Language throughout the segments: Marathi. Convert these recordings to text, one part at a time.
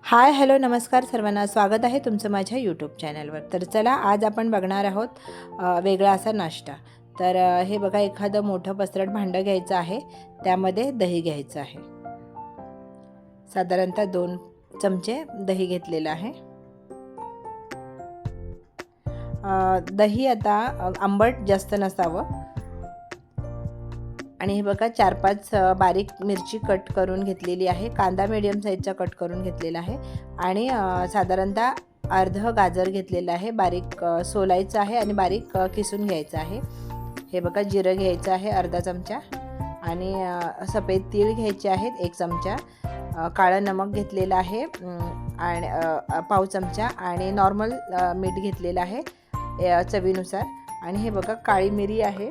हाय हॅलो नमस्कार सर्वांना, स्वागत आहे तुमचं माझ्या यूट्यूब चॅनलवर। तर चला आज आपण बघणार आहोत वेगळा असा नाश्ता। तर हे बघा, एखादं मोठं पसरट भांडं घ्यायचं आहे, त्यामध्ये दही घ्यायचं आहे। साधारणतः 2 चमचे दही घेतलेलं आहे। दही आता आंबट जास्त नसावं। आणि हे बघा 4-5 बारीक मिरची कट करून घेतलेली आहे। कांदा मीडियम साईजचा कट करून घेतलेला आहे आणि साधारणतः अर्ध गाजर घेतलेलं आहे, बारीक सोलायचं आहे आणि बारीक किसून घ्यायचं आहे। हे बघा, जिरं घ्यायचं आहे अर्धा चमचा आणि सफेद तीळ घ्यायचे आहेत 1 चमचा, काळं नमक घेतलेलं आहे आणि पाव चमचा आणि नॉर्मल मीठ घेतलेलं आहे चवीनुसार। आणि हे बघा, काळी मिरी आहे,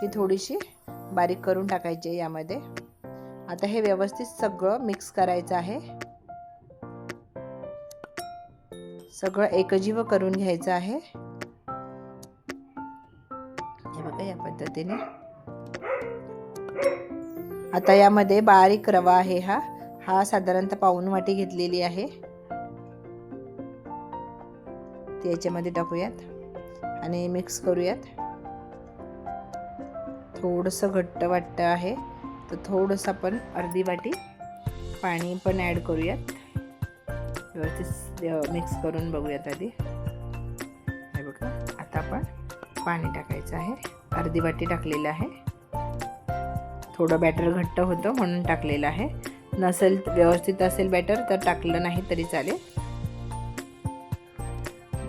ही थोडीशी बारीक करून टाकायची यामध्ये। आता हे व्यवस्थित सगळं मिक्स करायचं आहे, सगळं एकजीव करून घ्यायचं आहे। हे बघा, या पद्धतीने। आता यामध्ये बारीक रवा आहे, हा साधारणतः पाऊण वाटी घेतलेली आहे, ती याच्यामध्ये टाकूयात आणि मिक्स करूयात। थोडंसं घट्ट वाटतं आहे, तर थोडंसं आपण अर्धी वाटी पाणी पण ॲड करूयात। व्यवस्थित मिक्स करून बघूयात आधी। हे बघा, आता आपण पाणी टाकायचं आहे, अर्धी वाटी टाकलेलं आहे। थोडं बॅटर घट्ट होतं म्हणून टाकलेलं आहे, नसेल व्यवस्थित असेल बॅटर तर टाकलं नाही तरी चालेल।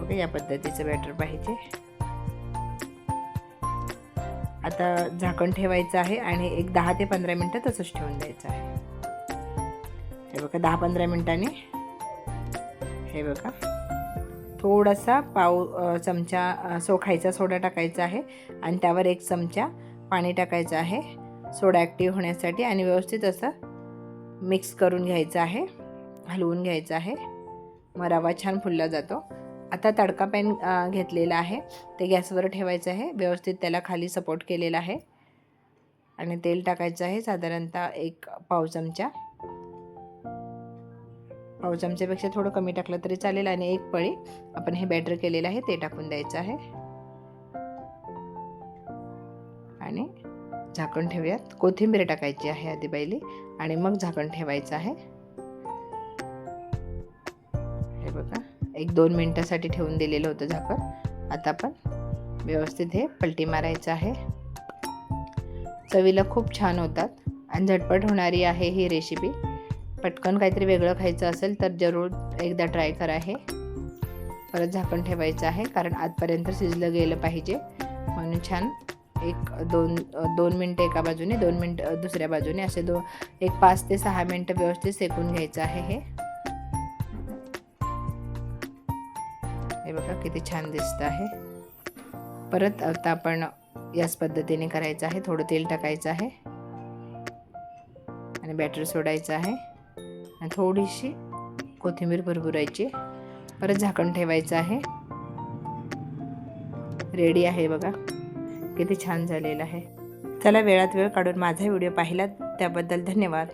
बघा, या पद्धतीचं बॅटर पाहिजे। आता झाकण ठेवायचं आहे आणि एक 10 ते 15 मिनटं तसंच ठेवून द्यायचं आहे। हे बघा, 10-15 मिनिटांनी हे बघा, थोडासा पाव चमचा खायचा सोडा टाकायचा आहे आणि त्यावर 1 चमचा पाणी टाकायचं आहे सोडा ॲक्टिव्ह होण्यासाठी आणि व्यवस्थित असं मिक्स करून घ्यायचं आहे, हलवून घ्यायचं आहे, मग रवा छान फुलला जातो। आता तडका पॅन घेतलेला आहे, ते गॅसवर ठेवायचं आहे, व्यवस्थित त्याला खाली सपोर्ट केलेला आहे आणि तेल टाकायचं आहे साधारणतः 1 पाव चमचा, पाव चमच्यापेक्षा थोडं कमी टाकलं तरी चालेल आणि 1 पळी आपण हे बॅटर केलेलं आहे ते टाकून द्यायचं आहे आणि झाकण ठेवूयात। कोथिंबीर टाकायची आहे आधी पहिली आणि मग झाकण ठेवायचं आहे। हे बघा, 1-2 मिनिटासाठी ठेवून दिलेलं होतं झाकण। आता आपण व्यवस्थित हे पलटी मारायचं आहे। चवीला खूप छान होतात आणि झटपट होणारी आहे ही रेसिपी। पटकन काहीतरी वेगळं खायचं असेल तर जरूर एकदा ट्राय करा हे। परत झाकण ठेवायचं आहे, कारण आतपर्यंत शिजलं गेलं पाहिजे म्हणून छान 1-2 मिनटं एका बाजूने, 2 मिनटं दुसऱ्या बाजूने, असे 5 ते 6 मिनटं व्यवस्थित शेकून घ्यायचं आहे हे बघा, किती छान दिसतं आहे। परत आता आपण याच पद्धतीने करायचं आहे। थोडं तेल टाकायचं आहे आणि बॅटर सोडायचं आहे आणि थोडीशी कोथिंबीर भरभरायची, परत झाकण ठेवायचं आहे। रेडी आहे बघा, किती छान झालेलं आहे। चला, वेळात वेळ काढून माझा व्हिडिओ पाहिलात त्याबद्दल धन्यवाद।